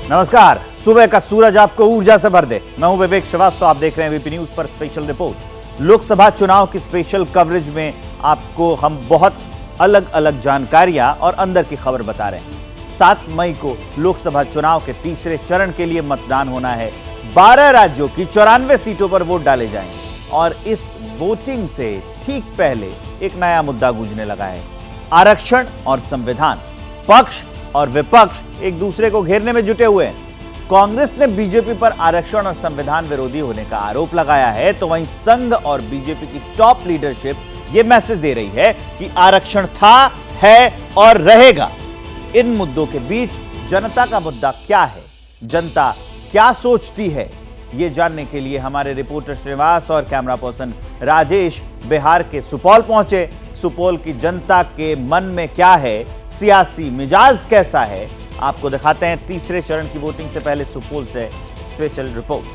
नमस्कार। सुबह का सूरज आपको ऊर्जा से भर दे। मैं हूं विवेक श्रीवास्तव, आप देख रहे हैं वीपी न्यूज पर स्पेशल रिपोर्ट। लोकसभा चुनाव की स्पेशल कवरेज में आपको हम बहुत अलग अलग जानकारियां और अंदर की खबर बता रहे हैं। 7 मई को लोकसभा चुनाव के तीसरे चरण के लिए मतदान होना है। 12 राज्यों की 94 सीटों पर वोट डाले जाएंगे और इस वोटिंग से ठीक पहले एक नया मुद्दा गूंजने लगा है। आरक्षण और संविधान। पक्ष और विपक्ष एक दूसरे को घेरने में जुटे हुए हैं। कांग्रेस ने बीजेपी पर आरक्षण और संविधान विरोधी होने का आरोप लगाया है, तो वहीं संघ और बीजेपी की टॉप लीडरशिप यह मैसेज दे रही है कि आरक्षण था, है और रहेगा। इन मुद्दों के बीच जनता का मुद्दा क्या है, जनता क्या सोचती है, ये जानने के लिए हमारे रिपोर्टर श्रीनिवास और कैमरा पर्सन राजेश बिहार के सुपौल पहुंचे। सुपौल की जनता के मन में क्या है, सियासी मिजाज कैसा है, आपको दिखाते हैं। तीसरे चरण की वोटिंग से पहले सुपौल से स्पेशल रिपोर्ट।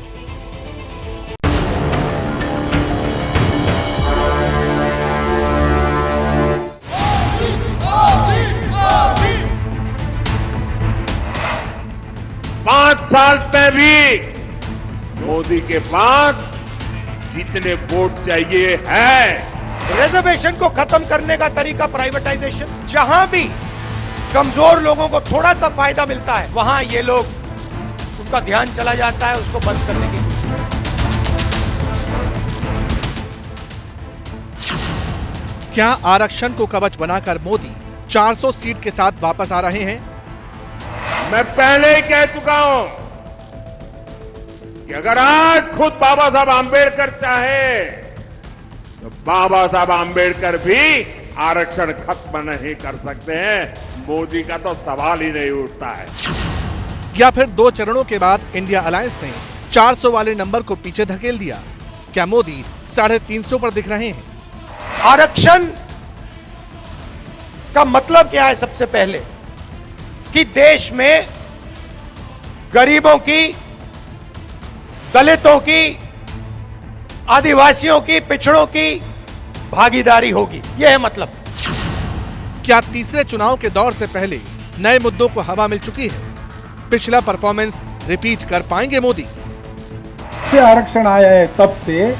पांच साल में भी मोदी के पास जितने वोट चाहिए है। रिजर्वेशन को खत्म करने का तरीका प्राइवेटाइजेशन। जहां भी कमजोर लोगों को थोड़ा सा फायदा मिलता है, वहां ये लोग, उनका ध्यान चला जाता है उसको बंद करने की। क्या आरक्षण को कवच बनाकर मोदी 400 सीट के साथ वापस आ रहे हैं? मैं पहले ही कह चुका हूं कि अगर आज खुद बाबा साहब आंबेडकर चाहे तो बाबा साहब आंबेडकर भी आरक्षण खत्म नहीं कर सकते हैं। मोदी का तो सवाल ही नहीं उठता है। या फिर 2 चरणों के बाद इंडिया अलायंस ने 400 वाले नंबर को पीछे धकेल दिया? क्या मोदी 350 पर दिख रहे हैं? आरक्षण का मतलब क्या है? सबसे पहले कि देश में गरीबों की, दलितों की, आदिवासियों की, पिछड़ों की भागीदारी होगी, यह है मतलब। क्या तीसरे चुनाव के दौर से पहले नए मुद्दों को हवा मिल चुकी है? पिछला परफॉर्मेंस रिपीट कर पाएंगे मोदी? से आरक्षण आया है तब से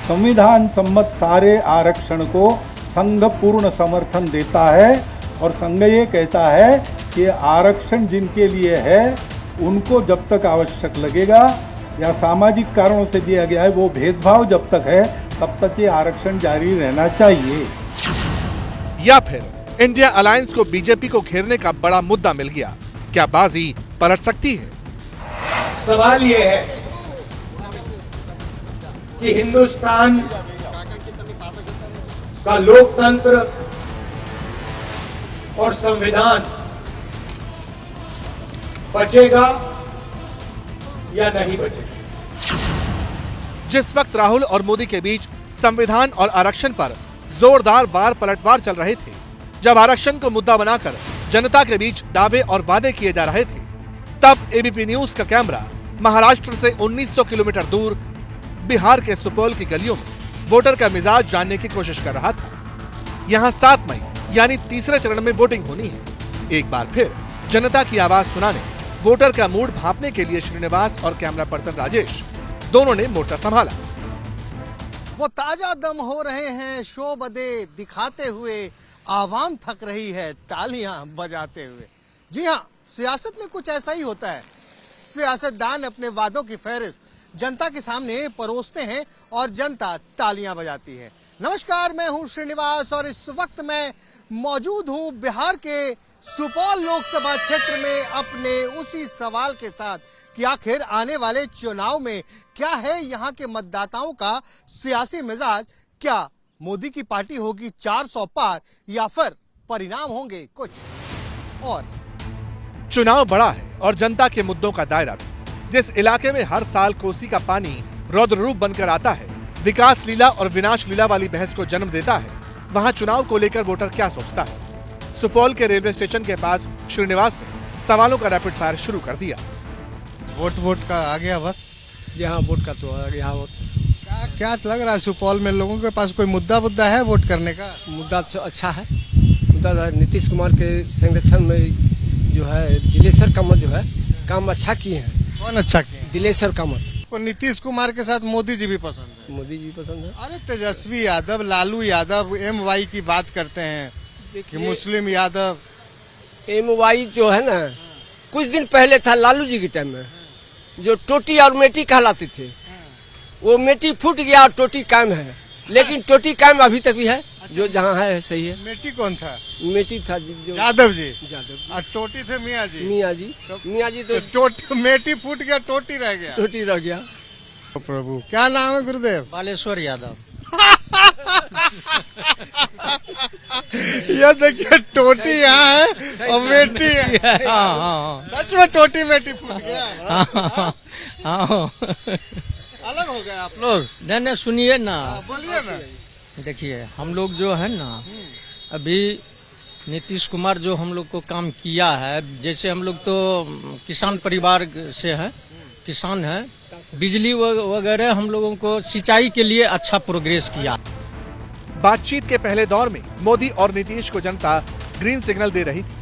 संविधान सम्मत सारे आरक्षण को संघ पूर्ण समर्थन देता है और संघ ये कहता है कि आरक्षण जिनके लिए है उनको जब तक आवश्यक लगेगा या सामाजिक कारणों से दिया गया है, वो भेदभाव जब तक है तब तक ये आरक्षण जारी रहना चाहिए। या फिर इंडिया अलायंस को बीजेपी को घेरने का बड़ा मुद्दा मिल गया? क्या बाजी पलट सकती है? सवाल यह है कि हिंदुस्तान का लोकतंत्र और संविधान बचेगा या नहीं बचेगा। जिस वक्त राहुल और मोदी के बीच संविधान और आरक्षण पर जोरदार वार पलटवार चल रहे थे, जब आरक्षण को मुद्दा बनाकर जनता के बीच दावे और वादे किए जा रहे थे, तब एबीपी न्यूज का कैमरा महाराष्ट्र से 1900 किलोमीटर दूर बिहार के सुपौल की गलियों में वोटर का मिजाज जानने की कोशिश कर रहा था। यहां 7 मई यानी तीसरे चरण में वोटिंग होनी है। एक बार फिर जनता की आवाज सुनाने, वोटर का मूड भांपने के लिए श्रीनिवास और कैमरा पर्सन राजेश दोनों ने मोर्चा संभाला। वो ताजा दम हो रहे हैं शो बदे दिखाते हुए, आवाम थक रही है तालियां बजाते हुए। जी हाँ, सियासत में कुछ ऐसा ही होता है। सियासतदान अपने वादों की फहरिस्त जनता के सामने परोसते हैं और जनता तालियां बजाती है। नमस्कार, मैं हूं श्रीनिवास और इस वक्त मैं मौजूद हूं बिहार के सुपौल लोकसभा क्षेत्र में अपने उसी सवाल के साथ कि आखिर आने वाले चुनाव में क्या है यहाँ के मतदाताओं का सियासी मिजाज। क्या मोदी की पार्टी होगी 400 पार या फिर परिणाम होंगे कुछ और? चुनाव बड़ा है और जनता के मुद्दों का दायरा भी। जिस इलाके में हर साल कोसी का पानी रौद्र रूप बनकर आता है, विकास लीला और विनाश लीला वाली बहस को जन्म देता है, वहां चुनाव को लेकर वोटर क्या सोचता है? सुपौल के रेलवे स्टेशन के पास श्रीनिवास ने सवालों का रैपिड फायर शुरू कर दिया। वोट का आ गया वक्त। जी हाँ, वोट का तो आ गया वक्त। क्या लग रहा है सुपौल में लोगों के पास कोई मुद्दा है वोट करने का? मुद्दा तो अच्छा है। मुद्दा नीतीश कुमार के संरक्षण में जो है दिलेसर का जो है काम अच्छा किए हैं। कौन अच्छा किया? दिलेश्वर कामत। और नीतीश कुमार के साथ मोदी जी भी पसंद है। मोदी जी पसंद है। अरे तेजस्वी यादव, लालू यादव, MY की बात करते हैं कि मुस्लिम यादव। MY जो है ना, कुछ दिन पहले था लालू जी के टाइम में, जो टोटी और मेटी कहलाते थे, वो मेटी फूट गया और टोटी कायम है। लेकिन टोटी कायम अभी तक भी है, जो जहाँ है सही है। मेटी कौन था? मेटी था जो यादव जी। यादव। और टोटी थे मियाँ जी। मियाँ जी तो टोटी, मेटी फूट गया, टोटी रह गया। टोटी रह गया। प्रभु, क्या नाम है गुरुदेव? बालेश्वर यादव। ये देखिए, टोटी यहाँ है और मेटी है। सच में टोटी मेटी फूट गया। अलग हो गए आप लोग। नहीं सुनिए ना, बोलिए ना। देखिए हम लोग जो है ना, अभी नीतीश कुमार जो हम लोग को काम किया है, जैसे हम लोग तो किसान परिवार से है, किसान है, बिजली वगैरह हम लोगों को सिंचाई के लिए अच्छा प्रोग्रेस किया। बातचीत के पहले दौर में मोदी और नीतीश को जनता ग्रीन सिग्नल दे रही थी,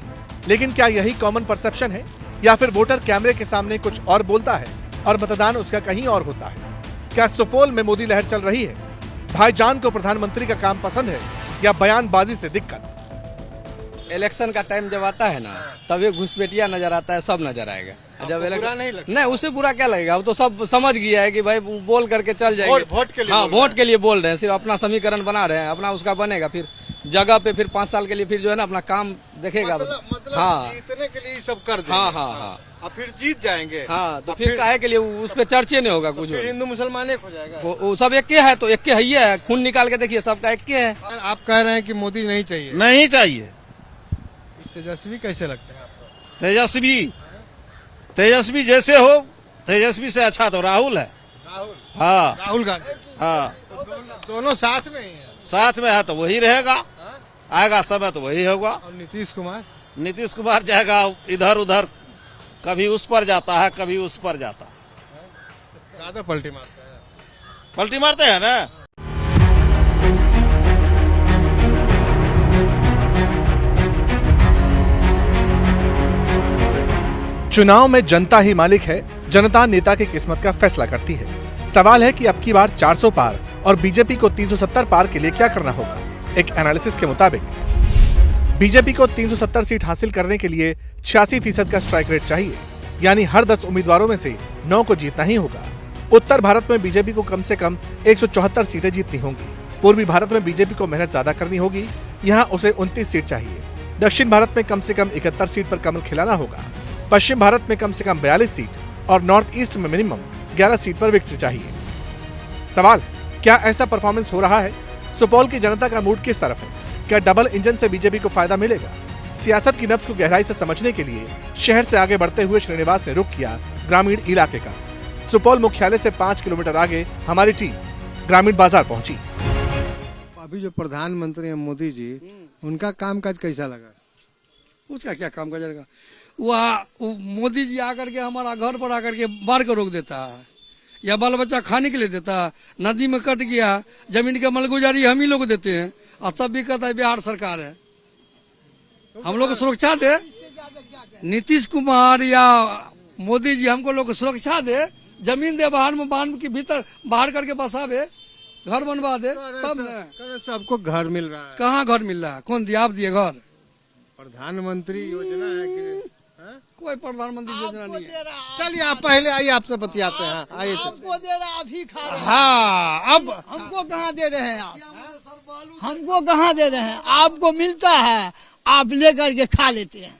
लेकिन क्या यही कॉमन परसेप्शन है या फिर वोटर कैमरे के सामने कुछ और बोलता है और मतदान उसका कहीं और होता है? क्या सुपौल में मोदी लहर चल रही है? भाईजान को प्रधानमंत्री का काम पसंद है या बयानबाजी से दिक्कत? इलेक्शन का टाइम जब आता है ना, तब ये घुसपैठिया नजर आता है, सब नजर आएगा। जब इलेक्शन नहीं लगता? नहीं, उससे बुरा क्या लगेगा? अब तो सब समझ गया है कि भाई बोल करके चल जाएंगे। वोट के लिए हाँ, बोल रहे वोट के लिए बोल रहे हैं, सिर्फ अपना समीकरण बना रहे हैं, अपना उसका बनेगा, फिर जगह पे फिर 5 साल के लिए फिर जो है ना अपना काम देखेगा। मतलब हाँ जीतने के लिए सब कर देंगे। हाँ हाँ हाँ और फिर जीत जाएंगे। हाँ, तो फिर काहे के लिए उस पर चर्चे नहीं होगा कुछ। फिर हिंदू मुसलमान एक हो जाएगा। वो सब एक के है, तो एक के ही है, खून निकाल के देखिए सबका एक के है। और आप कह रहे हैं कि मोदी नहीं चाहिए? नहीं चाहिए। तेजस्वी कैसे लगते हैं आपको? तेजस्वी जैसे हो, तेजस्वी से अच्छा तो राहुल है। राहुल? हाँ राहुल गांधी। हाँ, तो दोनों साथ में ही है। साथ में है तो वही रहेगा, आएगा समय तो वही होगा। और नीतीश कुमार? नीतीश कुमार जाएगा इधर उधर, कभी उस पर जाता है, कभी उस पर जाता है। ज्यादा पलटी मारते हैं। पलटी मारते हैं ना। चुनाव में जनता ही मालिक है, जनता नेता की किस्मत का फैसला करती है। सवाल है कि अब की बार 400 पार और बीजेपी को 370 पार के लिए क्या करना होगा। एक एनालिसिस के मुताबिक बीजेपी को 370 सीट हासिल करने के लिए 86% का स्ट्राइक रेट चाहिए, यानी हर 10 उम्मीदवारों में से 9 को जीतना ही होगा। उत्तर भारत में बीजेपी को कम से कम 174 सीटें जीतनी होंगी। पूर्वी भारत में बीजेपी को मेहनत ज्यादा करनी होगी, यहाँ उसे 29 सीट चाहिए। दक्षिण भारत में कम से कम 71 सीट पर कमल खिलाना होगा। पश्चिम भारत में कम से कम 42 सीट और नॉर्थ ईस्ट में मिनिमम 11 सीट पर विक्ट्री चाहिए। सवाल, क्या ऐसा परफॉर्मेंस हो रहा है? सुपौल की जनता का मूड किस तरफ है? क्या डबल इंजन से बीजेपी को फायदा मिलेगा? सियासत की नब्ज को गहराई से समझने के लिए शहर से आगे बढ़ते हुए श्रीनिवास ने रुख किया ग्रामीण इलाके का। सुपौल मुख्यालय से 5 किलोमीटर आगे हमारी टीम ग्रामीण बाजार पहुंची। अभी जो प्रधानमंत्री हैं मोदी जी, उनका कामकाज कैसा लगा? उसका क्या काम करेगा? वो मोदी जी आकर के हमारा घर पर आकर के बाढ़ को रोक देता है, या बाल बच्चा खाने के लिए देता है। नदी में कट गया, जमीन का मलगुजारी हम ही लोग देते हैं, और सब भी कहता है बिहार सरकार है। हम लोग को सुरक्षा दे, नीतीश कुमार या मोदी जी हमको लोग सुरक्षा दे, जमीन दे, बाहर में बांध के भीतर बाहर करके बसावे, घर बनवा दे, तब न। सबको घर मिल रहा है। कहाँ घर मिल रहा है? कौन दिया? आप दिए घर? प्रधानमंत्री योजना है कि कोई प्रधानमंत्री योजना नहीं है। चलिए आप पहले आइए, आपसे बतियाते हैं। आइए। आपको दे रहा, आप ही खा रहे हैं। हाँ, अब हमको कहाँ दे रहे हैं आप? हमको कहाँ दे रहे हैं? आपको मिलता है, आप लेकर के खा लेते हैं।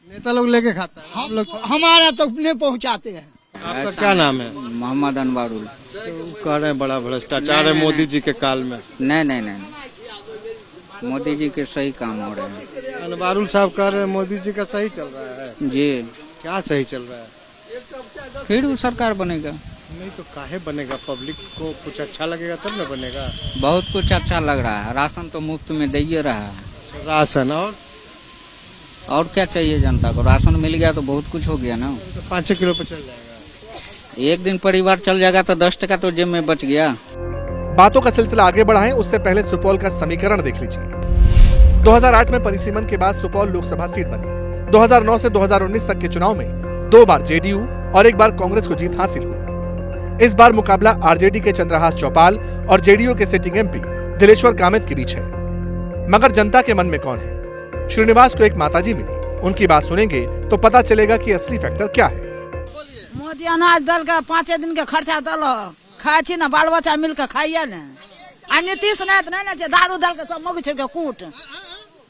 नेता लोग लेके खाता है, हम लोग हमारा तो अपने पहुँचाते हैं। आपका क्या नाम है? मोहम्मद अनवारुल। तो कह रहे हैं बड़ा भ्रष्टाचार है मोदी जी के काल में। नहीं, मोदी जी के सही काम हो रहे हैं। अनवारुल साहब कह रहे हैं मोदी जी का सही चल रहा है। जी, क्या सही चल रहा है? फिर वो सरकार बनेगा। नहीं तो काहे बनेगा? पब्लिक को कुछ अच्छा लगेगा तब न बनेगा। बहुत कुछ अच्छा लग रहा है। राशन तो मुफ्त में दे ही रहा है। राशन और क्या चाहिए जनता को? राशन मिल गया तो बहुत कुछ हो गया ना। तो 5 किलो पे चल जाएगा। एक दिन परिवार चल जाएगा तो 10 टका तो जेब में बच गया। बातों का सिलसिला आगे बढ़ाएं, उससे पहले सुपौल का समीकरण देख लीजिए। 2008 में परिसीमन के बाद सुपौल लोकसभा सीट बनी। 2009 से 2019 तक के चुनाव में 2 बार जेडीयू और 1 बार कांग्रेस को जीत हासिल हुई। इस बार मुकाबला आरजेडी के चंद्रहास चौपाल और जेडीयू के सिटिंग एमपी दिलेश्वर गामित के बीच है। मगर जनता के मन में कौन है? श्रीनिवास को एक माताजी मिली, उनकी बात सुनेंगे तो पता चलेगा कि असली फैक्टर क्या है। मोदी अनाज दल का 5 दिन के खर्चा दल खाए छी ना, बाल बच्चा मिल के खाइए ना। आ नीतीश नहीं दारू दल के सब मग छिड़ के कूट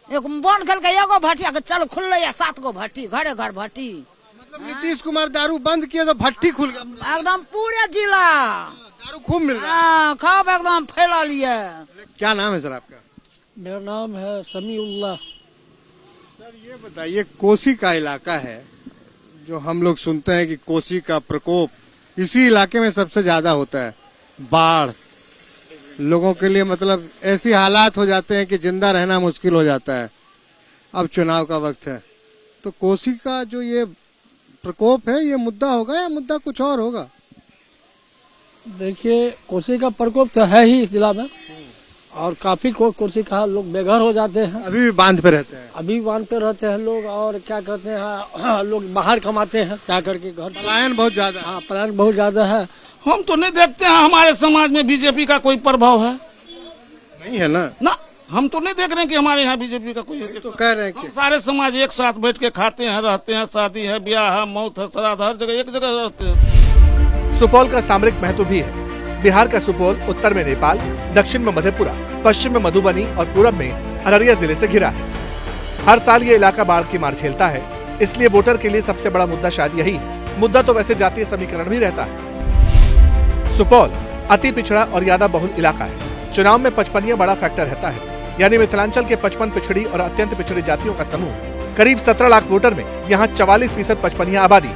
एक बन खेल के एगो भट्टी के चल खुल 7 गो भट्टी, घरे घर भट्टी। मतलब नीतीश कुमार दारू बंद किए तो भट्टी खुल गया एकदम पूरे जिला दारू खूब मिल रहा है। खूब एकदम फैला लिए। क्या नाम है सर आपका? मेरा नाम है समीउल्लाह। सर ये बताइए, कोसी का इलाका है जो हम लोग सुनते हैं कि कोसी का प्रकोप इसी इलाके में सबसे ज्यादा होता है। बाढ़ लोगों के लिए मतलब ऐसी हालात हो जाते हैं कि जिंदा रहना मुश्किल हो जाता है। अब चुनाव का वक्त है तो कोसी का जो ये प्रकोप है ये मुद्दा होगा या मुद्दा कुछ और होगा? देखिए, कोसी का प्रकोप तो है ही इस जिला में और काफी कोसी का लोग बेघर हो जाते हैं। अभी भी बांध पे रहते हैं? अभी बांध पे रहते हैं लोग। और क्या कहते हैं, लोग बाहर कमाते हैं जा करके घर। पलायन बहुत ज्यादा। हाँ, पलायन बहुत ज्यादा है। हम तो नहीं देखते हैं हमारे समाज में बीजेपी का कोई प्रभाव है। नहीं है ना, हम तो नहीं देख रहे हैं कि हमारे यहाँ बीजेपी का कोई है। तो कह रहे हैं कि सारे समाज एक साथ बैठ के खाते हैं, रहते हैं, शादी है, ब्याह है, मौत है, श्राद्ध, हर जगह एक जगह रहते हैं। सुपौल का सामरिक महत्व भी है। बिहार का सुपौल उत्तर में नेपाल, दक्षिण में मधेपुरा, पश्चिम में मधुबनी और पूरब में अररिया जिले से घिरा है। हर साल ये इलाका बाढ़ की मार झेलता है, इसलिए वोटर के लिए सबसे बड़ा मुद्दा शायद यही है। मुद्दा तो वैसे जातीय समीकरण भी रहता है। सुपौल अति पिछड़ा और यादव बहुल इलाका है। चुनाव में 55 बड़ा फैक्टर रहता है, यानी मिथिलांचल के 55 पिछड़ी और अत्यंत पिछड़ी जातियों का समूह। करीब 17 लाख वोटर में यहाँ 44% 55 आबादी।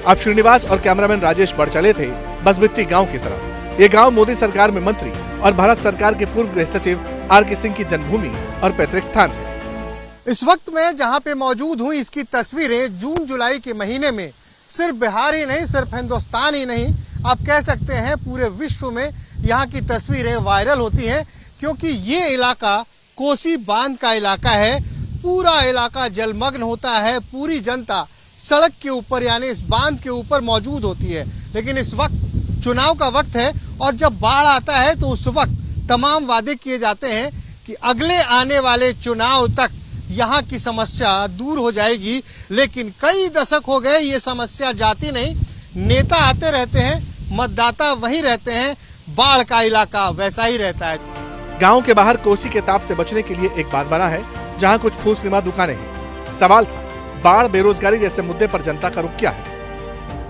अब श्रीनिवास और कैमरामैन राजेश बढ़ चले थे बसबिट्टी गांव की तरफ। ये गांव मोदी सरकार में मंत्री और भारत सरकार के पूर्व गृह सचिव आर.के. सिंह की जन्मभूमि और पैतृक स्थान है। इस वक्त मैं जहां पे मौजूद हूं, इसकी तस्वीरें जून जुलाई के महीने में सिर्फ बिहार ही नहीं, सिर्फ हिंदुस्तान ही नहीं, आप कह सकते हैं पूरे विश्व में यहाँ की तस्वीरें वायरल होती हैं, क्योंकि ये इलाका कोसी बांध का इलाका है। पूरा इलाका जलमग्न होता है, पूरी जनता सड़क के ऊपर यानी इस बांध के ऊपर मौजूद होती है। लेकिन इस वक्त चुनाव का वक्त है और जब बाढ़ आता है तो उस वक्त तमाम वादे किए जाते हैं कि अगले आने वाले चुनाव तक यहाँ की समस्या दूर हो जाएगी। लेकिन कई दशक हो गए ये समस्या जाती नहीं, नेता आते रहते हैं, मतदाता वहीं रहते हैं, बाढ़ का इलाका वैसा ही रहता है। गांव के बाहर कोसी के ताप से बचने के लिए एक बांध बना है, जहां कुछ फूसनुमा दुकानें हैं। सवाल था, बाढ़ बेरोजगारी जैसे मुद्दे पर जनता का रुख क्या है?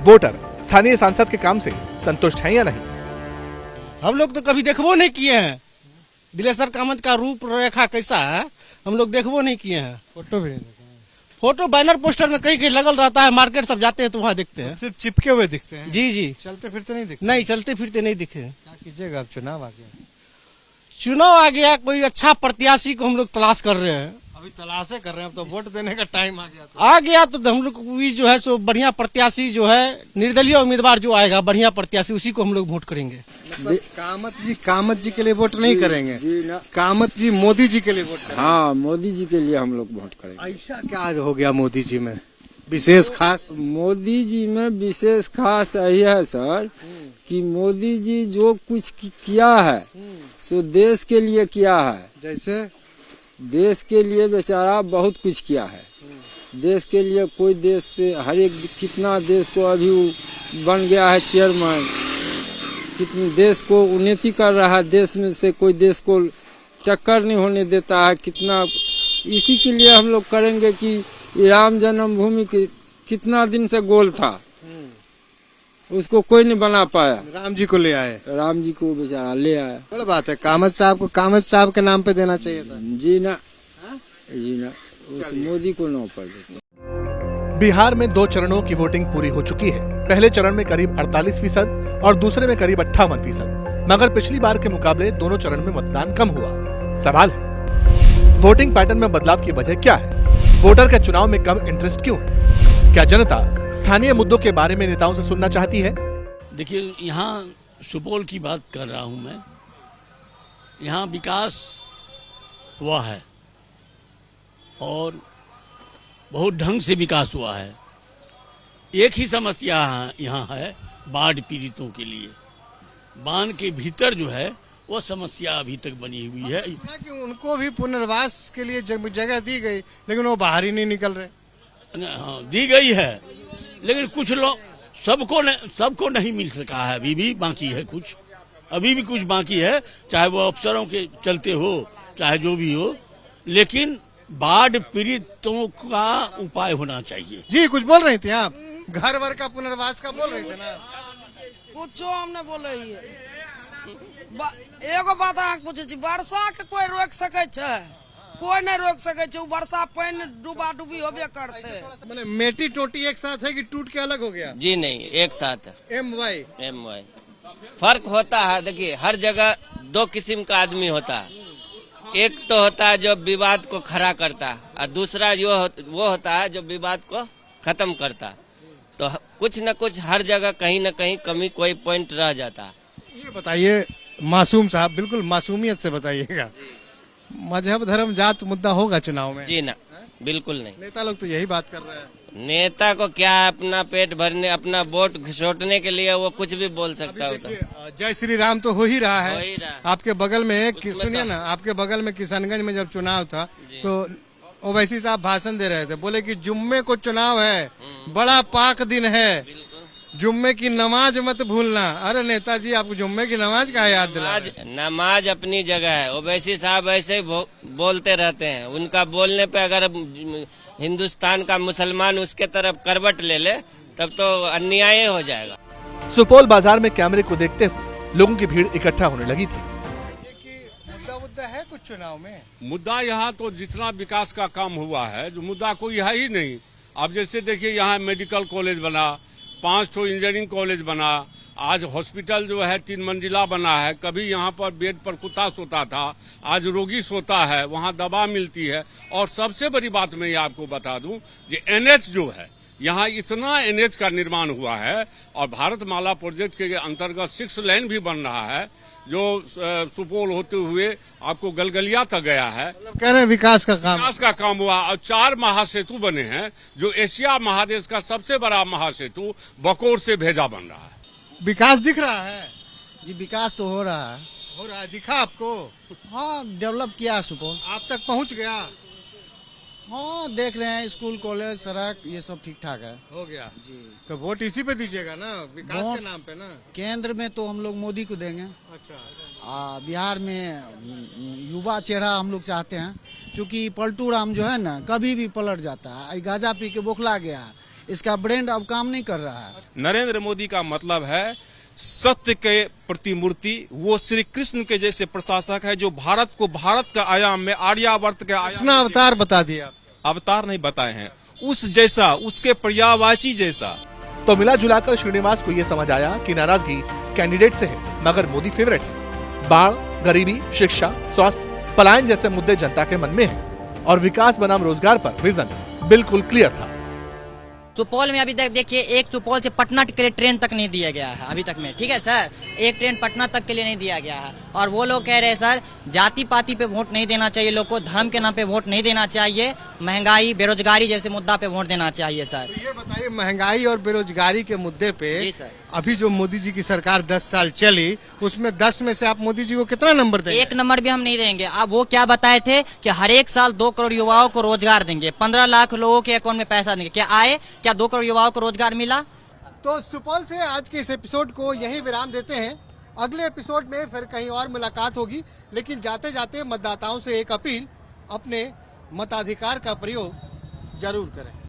वोटर स्थानीय सांसद के काम से संतुष्ट हैं या नहीं? हम लोग तो कभी देखबो नहीं किए हैं। दिलेश्वर कामत का रूप रेखा कैसा है हम लोग देखबो नहीं किए हैं। फोटो भी नहीं देखा। फोटो बैनर पोस्टर में कहीं कहीं लगल रहता है, मार्केट सब जाते हैं तो वहाँ देखते हैं। सिर्फ चिपके हुए दिखते हैं? जी जी। चलते फिरते नहीं दिखते? नहीं, चलते फिरते नहीं दिखे। क्या कीजिएगा, अब चुनाव आ गया। चुनाव आ गया, कोई अच्छा प्रत्याशी को हम लोग तलाश कर रहे हैं। अभी तलाशे कर रहे हैं, अब तो वोट देने का टाइम आ गया। आ गया तो हम लोग भी जो है सो बढ़िया प्रत्याशी जो है, निर्दलीय उम्मीदवार जो आएगा बढ़िया प्रत्याशी, उसी को हम लोग वोट करेंगे। कामत जी के लिए वोट नहीं करेंगे? जी ना, कामत जी मोदी जी के लिए वोट करेंगे? हाँ, मोदी जी के लिए हम लोग वोट करेंगे। ऐसा क्या हो गया मोदी जी में विशेष खास? मोदी जी में विशेष खास यही है सर कि मोदी जी जो कुछ किया है सो देश के लिए किया है। जैसे देश के लिए बेचारा बहुत कुछ किया है। देश के लिए कोई देश से हर एक कितना देश को अभी बन गया है चेयरमैन, कितने देश को उन्नति कर रहा है। देश में से कोई देश को टक्कर नहीं होने देता है। कितना इसी के लिए हम लोग करेंगे कि राम जन्मभूमि की कितना दिन से गोल था, उसको कोई नहीं बना पाया। राम जी को ले आए, राम जी को बेचारा ले आया। बड़ी बात है। कामत साहब को कामत साहब के नाम पे देना चाहिए था। जी ना, जी ना, उस मोदी को नाम पर देते। बिहार में 2 चरणों की वोटिंग पूरी हो चुकी है। पहले चरण में करीब 48% और दूसरे में करीब 58%। मगर पिछली बार के मुकाबले दोनों चरण में मतदान कम हुआ। सवाल है, वोटिंग पैटर्न में बदलाव की वजह क्या है? वोटर का चुनाव में कम इंटरेस्ट क्यों है? क्या जनता स्थानीय मुद्दों के बारे में नेताओं से सुनना चाहती है? देखिए, यहाँ सुपौल की बात कर रहा हूँ मैं। यहाँ विकास हुआ है और बहुत ढंग से विकास हुआ है। एक ही समस्या यहाँ है बाढ़ पीड़ितों के लिए। बांध के भीतर जो है वो समस्या अभी तक बनी हुई है। कि उनको भी पुनर्वास के लिए जगह दी गई, लेकिन वो बाहर ही नहीं निकल रहे। हाँ, दी गई है, लेकिन कुछ लोग सबको नहीं मिल सका है। अभी भी बाकी है, कुछ अभी भी कुछ बाकी है, चाहे वो अफसरों के चलते हो चाहे जो भी हो, लेकिन बाढ़ पीड़ितों का उपाय होना चाहिए। जी कुछ बोल रहे थे आप, घर वर का पुनर्वास का बोल रहे थे ना? कुछ हमने बोले एगो बात अहाँके पूछे छी, वर्षा के कोई रोक सके छै? कोई नहीं रोक सके छै। वर्षा पानी डूबा डूबी होबे करते। मैंने मेटी टोटी एक साथ है कि टूट के अलग हो गया? जी नहीं, एक साथ है। MY फर्क होता है। देखिए, हर जगह दो किस्म का आदमी होता है। एक तो होता है जो विवाद को खड़ा करता है, और दूसरा वो होता है जो विवाद को खत्म करता है। तो कुछ न कुछ हर जगह कहीं न कहीं कमी कोई पॉइंट रह जाता है। ये बताइए मासूम साहब, बिल्कुल मासूमियत से बताइएगा, मजहब धर्म जात मुद्दा होगा चुनाव में? जी ना, बिल्कुल नहीं। नेता लोग तो यही बात कर रहे हैं। नेता को क्या, अपना पेट भरने, अपना वोट घसोटने के लिए वो कुछ भी बोल सकता होता है। जय श्री राम तो हो ही रहा है। हो ही रहा है। आपके बगल में सुनिए ना, आपके बगल में किशनगंज में जब चुनाव था तो ओवैसी साहब भाषण दे रहे थे, बोले कि जुम्मे को चुनाव है, बड़ा पाक दिन है, जुम्मे की नमाज मत भूलना। अरे नेताजी, आपको जुम्मे की नमाज का याद दिला? नमाज अपनी जगह है। ओवैसी साहब ऐसे ही बोलते रहते हैं। उनका बोलने पे अगर हिंदुस्तान का मुसलमान उसके तरफ करवट ले ले तब तो अन्याय हो जाएगा। सुपौल बाजार में कैमरे को देखते हुए लोगों की भीड़ इकट्ठा होने लगी थी। मुद्दा है कुछ चुनाव में? मुद्दा यहाँ तो जितना विकास का काम हुआ है, जो मुद्दा कोई है ही नहीं। अब जैसे देखिए, यहाँ मेडिकल कॉलेज बना, 5 इंजीनियरिंग कॉलेज बना, आज हॉस्पिटल जो है 3 मंजिला बना है। कभी यहाँ पर बेड पर कुत्ता सोता था, आज रोगी सोता है, वहाँ दवा मिलती है। और सबसे बड़ी बात मैं ये आपको बता दूं, जे NH जो है, यहाँ इतना NH का निर्माण हुआ है, और भारतमाला प्रोजेक्ट के अंतर्गत 6 लेन भी बन रहा है, जो सुपौल होते हुए आपको गलगलिया तक गया है। कह रहे हैं विकास का काम हुआ। और 4 महासेतु बने हैं, जो एशिया महादेश का सबसे बड़ा महासेतु बकौर से भेजा बन रहा है। विकास दिख रहा है? जी विकास तो हो रहा है। हो रहा है, दिखा आपको? हाँ, डेवलप किया है सुपौल। आप तक पहुंच गया? हाँ, देख रहे हैं, स्कूल कॉलेज सड़क ये सब ठीक ठाक है। हो गया जी। तो वोट इसी पे दीजिएगा ना, विकास के नाम पे ना? केंद्र में तो हम लोग मोदी को देंगे। अच्छा। बिहार में युवा चेहरा हम लोग चाहते हैं, क्योंकि पलटू राम जो है ना, कभी भी पलट जाता है। गांजा पी के बौखला गया, इसका ब्रेन अब काम नहीं कर रहा है। नरेंद्र मोदी का मतलब है सत्य के प्रतिमूर्ति। वो श्री कृष्ण के जैसे प्रशासक है, जो भारत को भारत का आयाम में, आर्यावर्त के आयाम में अवतार बता दिया। अवतार नहीं बताए हैं, उस जैसा, उसके पर्यायवाची जैसा। तो मिला जुलाकर श्रीनिवास को ये समझ आया कि नाराजगी कैंडिडेट से है, मगर मोदी फेवरेट है। बाढ़, गरीबी, शिक्षा, स्वास्थ्य, पलायन जैसे मुद्दे जनता के मन में हैं, और विकास बनाम रोजगार पर विजन बिल्कुल क्लियर था। सुपौल में अभी तक देखिए, एक सुपौल से पटना के लिए ट्रेन तक नहीं दिया गया है अभी तक में। ठीक है सर, एक ट्रेन पटना तक के लिए नहीं दिया गया है। और वो लोग कह रहे हैं सर, जाति पाति पे वोट नहीं देना चाहिए लोग को, धर्म के नाम पे वोट नहीं देना चाहिए, महंगाई बेरोजगारी जैसे मुद्दा पे वोट देना चाहिए सर। तो ये बताइए, महंगाई और बेरोजगारी के मुद्दे पे अभी जो मोदी जी की सरकार 10 साल चली, उसमें 10 में से आप मोदी जी को कितना नंबर देंगे? 1 नंबर भी हम नहीं देंगे। अब वो क्या बताए थे कि हर एक साल 2 करोड़ युवाओं को रोजगार देंगे, 15 लाख लोगों के अकाउंट में पैसा देंगे। क्या आए? क्या 2 करोड़ युवाओं को रोजगार मिला? तो सुपौल से आज के इस एपिसोड को यही विराम देते हैं। अगले एपिसोड में फिर कहीं और मुलाकात होगी, लेकिन जाते जाते मतदाताओं से एक अपील, अपने मताधिकार का प्रयोग जरूर करें।